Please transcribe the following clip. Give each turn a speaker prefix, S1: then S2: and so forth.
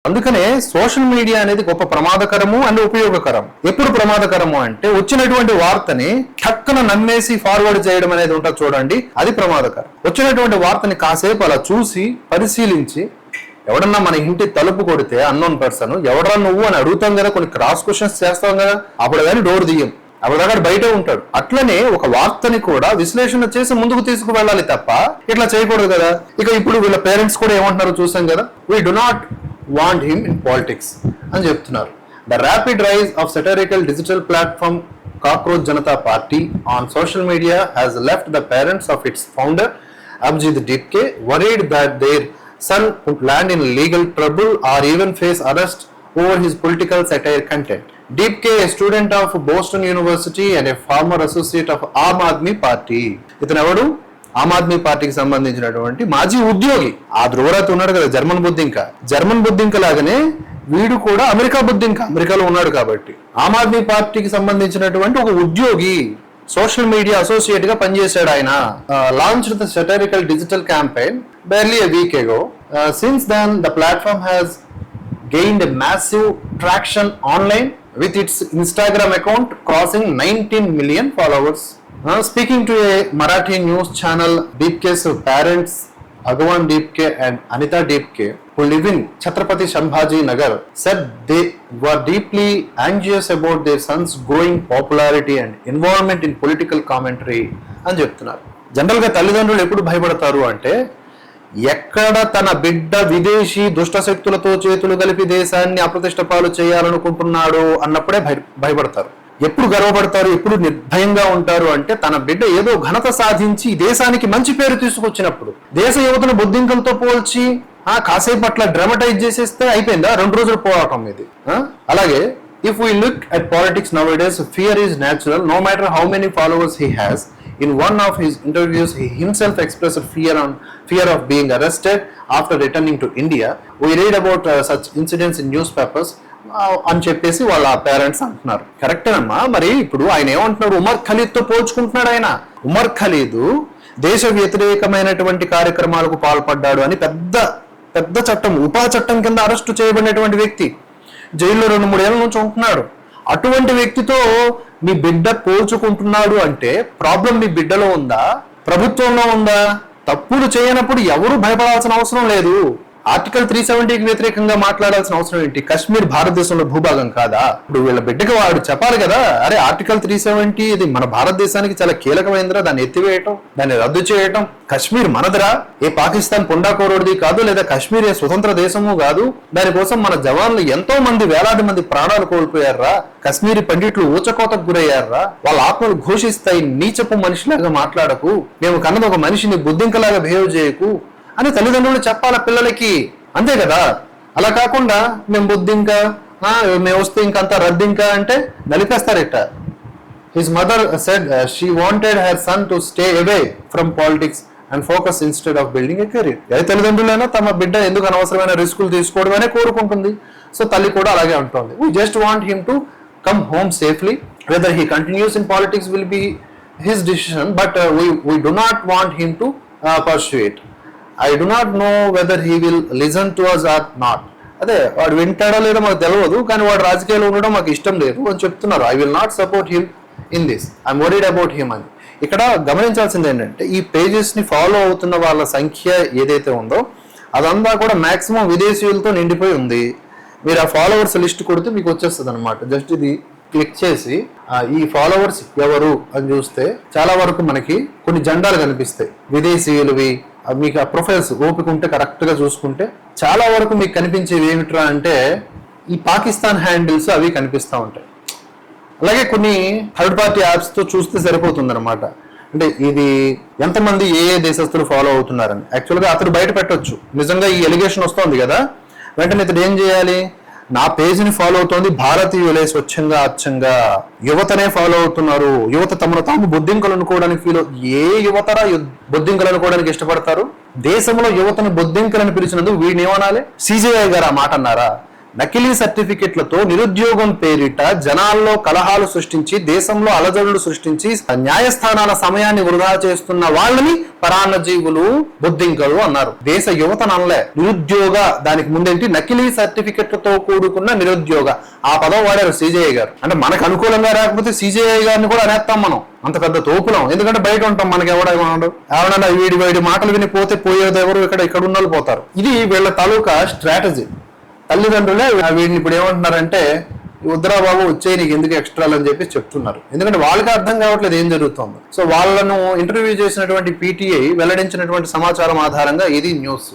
S1: అందుకనే social media అనేది గొప్ప ప్రమాదకరము అండ్ ఉపయోగకరం. ఎప్పుడు ప్రమాదకరము అంటే వచ్చినటువంటి వార్తని టక్కున నమ్మేసి ఫార్వర్డ్ చేయడం అనేది ఉంటుంది చూడండి, అది ప్రమాదకరం. వచ్చినటువంటి వార్తని కాసేపు అలా చూసి పరిశీలించి ఎవడన్నా మన ఇంటి తలుపు కొడితే అన్నోన్ పర్సన్ ఎవడరా నువ్వు అని అడుగుతాం కదా, కొన్ని క్రాస్ క్వశ్చన్స్ చేస్తాం కదా, అప్పుడు కానీ డోర్ తీయం, అప్పటిదాకా బయట ఉంటాడు. అట్లనే ఒక వార్తని కూడా విశ్లేషణ చేసి ముందుకు తీసుకువెళ్ళాలి తప్ప ఇట్లా చేయకూడదు కదా. ఇక ఇప్పుడు వీళ్ళ పేరెంట్స్ కూడా ఏమంటున్నారో చూసాం కదా, we do not want him in politics అని చెప్తున్నారు. The rapid rise of satirical digital platform Cockroach Janata Party on social media has left the parents of its founder Abhijit Deepke worried that their son would land in legal trouble or even face arrest over his political satire content. Deepke, a student of Boston University and a former associate of Aam Aadmi Party. ఇతను ఎవడు? ఆమ్ ఆద్మీ పార్టీకి సంబంధించినటువంటి మాజీ ఉద్యోగి. ఆ ధ్రువరాత ఉన్నాడు కదా German బుద్ధింక లాగానే వీడు కూడా అమెరికా బుద్ధింక, అమెరికాలో ఉన్నాడు కాబట్టి ఆమ్ ఆద్మీ పార్టీకి సంబంధించినటువంటి ఒక ఉద్యోగి, సోషల్ మీడియా అసోసియేట్ గా పనిచేశాడు ఆయన. Launched the satirical digital campaign barely a week ago. Since then the platform has gained a massive traction online with its Instagram account crossing 19 million followers. Speaking to a Marathi news channel, Deepke's parents Bhagawan Deepke and Anita Deepke, who live in Chhatrapati Sambhaji Nagar, said they were deeply anxious about their son's growing popularity and involvement in political commentary అని చెప్తున్నారు. General గా తల్లిదండ్రులు ఎప్పుడు భయపడతారు అంటే, ఎక్కడ తన బిడ్డ విదేశీ దుష్ట శక్తులతో చేతులు కలిపి దేశాన్ని అప్రతిష్ట పాలు చేయాలనుకుంటున్నాడు అన్నప్పుడే భయపడతారు. ఎప్పుడు గర్వపడతారు, ఎప్పుడు నిర్భయంగా ఉంటారు అంటే, తన బిడ్డ ఏదో ఘనత సాధించి దేశానికి మంచి పేరు తీసుకొచ్చినప్పుడు. దేశ యువతను బొద్దింకలతో పోల్చి కాసేపు అట్లా డ్రామటైజ్ చేసేస్తే అయిపోయిందా 2 రోజులు పోరాటం ఇది. అలాగే if we look at politics nowadays, fear is natural no matter how many followers he has. In one of his interviews, he himself expressed fear of being arrested after returning to India. We read about such incidents in newspapers అని చెప్పేసి వాళ్ళ parents అంటున్నారు. కరెక్టేనమ్మా. మరి ఇప్పుడు ఆయన ఏమంటున్నారు, Umar Khalid తో పోల్చుకుంటున్నాడు. ఆయన ఉమర్ ఖలీద్ దేశ వ్యతిరేకమైనటువంటి కార్యక్రమాలకు పాల్పడ్డాడు అని పెద్ద చట్టం, ఉపా చట్టం కింద అరెస్టు చేయబడినటువంటి వ్యక్తి, జైల్లో 2-3 ఏళ్ల నుంచి ఉంటున్నాడు. అటువంటి వ్యక్తితో మీ బిడ్డ పోల్చుకుంటున్నాడు అంటే ప్రాబ్లం మీ బిడ్డలో ఉందా, ప్రభుత్వంలో ఉందా? తప్పులు చేయనప్పుడు ఎవరు భయపడాల్సిన అవసరం లేదు. ఆర్టికల్ 370కి వ్యతిరేకంగా మాట్లాడాల్సిన అవసరం ఏంటి? కశ్మీర్ భారతదేశంలో భూభాగం కాదా? ఇప్పుడు వీళ్ళ బిడ్డకి వాడు చెప్పాలి కదా, అరే ఆర్టికల్ 370 ఇది మన భారతదేశానికి చాలా కీలకమైనదిరా, దాన్ని ఎత్తివేయటం, దాన్ని రద్దు చేయటం. కశ్మీర్ మనదిరా, ఏ పాకిస్తాన్ పుండాకోరుడిది కాదు, లేదా కశ్మీర్ ఏ స్వతంత్ర దేశము కాదు. దానికోసం మన జవాన్లు ఎంతో మంది, వేలాది మంది ప్రాణాలు కోల్పోయారా, కశ్మీరీ పండిట్లు ఊచకోతకు గురయ్యారా. వాళ్ళ ఆత్మలు ఘోషిస్తాయి, నీచపు మనిషిలాగా మాట్లాడకు, మేము కన్నది ఒక మనిషిని బుద్ధింకలాగా బిహేవ్ చేయకు అని తల్లిదండ్రులు చెప్పాల పిల్లలకి, అంతే కదా. అలా కాకుండా మేము బుద్ధింక, మేము వస్తే ఇంకంతా రద్దింక అంటే నలిపేస్తారట. His mother said she wanted her son to stay away from politics and focus instead of building a career. ఏ తల్లిదండ్రులైనా తమ బిడ్డ ఎందుకు అనవసరమైన రిస్కులు తీసుకోవడం అనే కోరుకుంటుంది. సో తల్లి కూడా అలాగే అంటుంది. We just want him to come home safely. Whether he continues in politics will be his decision, but we do not want him to pursue it. I do not know whether he will listen to us or not. అదే వాడు వింటాడో లేదో మాకు తెలియదు, కానీ వాడు రాజకీయాల్లో ఉండడం మాకు ఇష్టం లేదు అని చెప్తున్నారు. I will not support him in this. I'm worried about him అని. ఇక్కడ గమనించాల్సింది ఏంటంటే, ఈ పేజెస్ ని ఫాలో అవుతున్న వాళ్ళ సంఖ్య ఏదైతే ఉందో అదంతా కూడా మాక్సిమం విదేశీయులతో నిండిపోయి ఉంది. మీరు ఆ ఫాలోవర్స్ లిస్ట్ కొడితే మీకు వచ్చేస్తుంది అనమాట. జస్ట్ ఇది క్లిక్ చేసి ఈ ఫాలోవర్స్ ఎవరు అని చూస్తే చాలా వరకు మనకి కొన్ని జెండాలు కనిపిస్తాయి విదేశీయులవి. మీకు ఆ ప్రొఫైల్స్ ఓపిక ఉంటే కరెక్ట్ గా చూసుకుంటే చాలా వరకు మీకు కనిపించేవి ఏమిట్రా అంటే ఈ పాకిస్తాన్ హ్యాండిల్స్ అవి కనిపిస్తూ ఉంటాయి. అలాగే కొన్ని థర్డ్ పార్టీ యాప్స్ తో చూస్తే సరిపోతుంది అనమాట. అంటే ఇది ఎంతమంది ఏ దేశస్తులు ఫాలో అవుతున్నారని యాక్చువల్గా అతడు బయట పెట్టొచ్చు. నిజంగా ఈ ఎలిగేషన్ వస్తుంది కదా, వెంటనే ఇతడు ఏం చేయాలి, నా పేజీని ఫాలో అవుతోంది భారతీయులే స్వచ్ఛంగా అచ్చంగా, యువతనే ఫాలో అవుతున్నారు, యువత తమను తాము బొద్దింకలు అనుకోవడానికి ఏ యువతరా బొద్దింకలు అనుకోవడానికి ఇష్టపడతారు? దేశంలో యువతను బొద్దింకలను పిలిచినందుకు వీడిని ఏమనాలి? సిజేఐ గారు ఆ మాట అన్నారా? నకిలీ సర్టిఫికెట్లతో నిరుద్యోగం పేరిట జనాల్లో కలహాలు సృష్టించి దేశంలో అలజడులు సృష్టించి న్యాయస్థానాల సమయాన్ని వృధా చేస్తున్న వాళ్ళని పరాన్నజీవులు, బొద్దింకలు అన్నారు. దేశ యువతను అనలే, నిరుద్యోగ, దానికి ముందేంటి నకిలీ సర్టిఫికెట్లతో కూడుకున్న నిరుద్యోగ, ఆ పదం వాడారు సిజేఐ గారు. అంటే మనకు అనుకూలంగా రాకపోతే సిజేఐ గారిని కూడా అనేస్తాం మనం, అంత పెద్ద తోపులం. ఎందుకంటే బయట ఉంటాం, మనకి ఎవడన్నా వీడి మాటలు విని పోయేది ఎవరు, ఇక్కడ ఉన్న వాళ్ళు పోతారు. ఇది వీళ్ళ తాలూకా స్ట్రాటజీ. తల్లిదండ్రులే వీడిని ఇప్పుడు ఏమంటున్నారంటే, వద్దురా బాబు వచ్చే, నీకు ఎందుకు ఎక్స్ట్రాలు అని చెప్పి చెప్తున్నారు. ఎందుకంటే వాళ్ళకి అర్థం కావట్లేదు ఏం జరుగుతుందో. సో వాళ్ళను ఇంటర్వ్యూ చేసినటువంటి పీటీఐ వెల్లడించినటువంటి సమాచారం ఆధారంగా ఇది న్యూస్.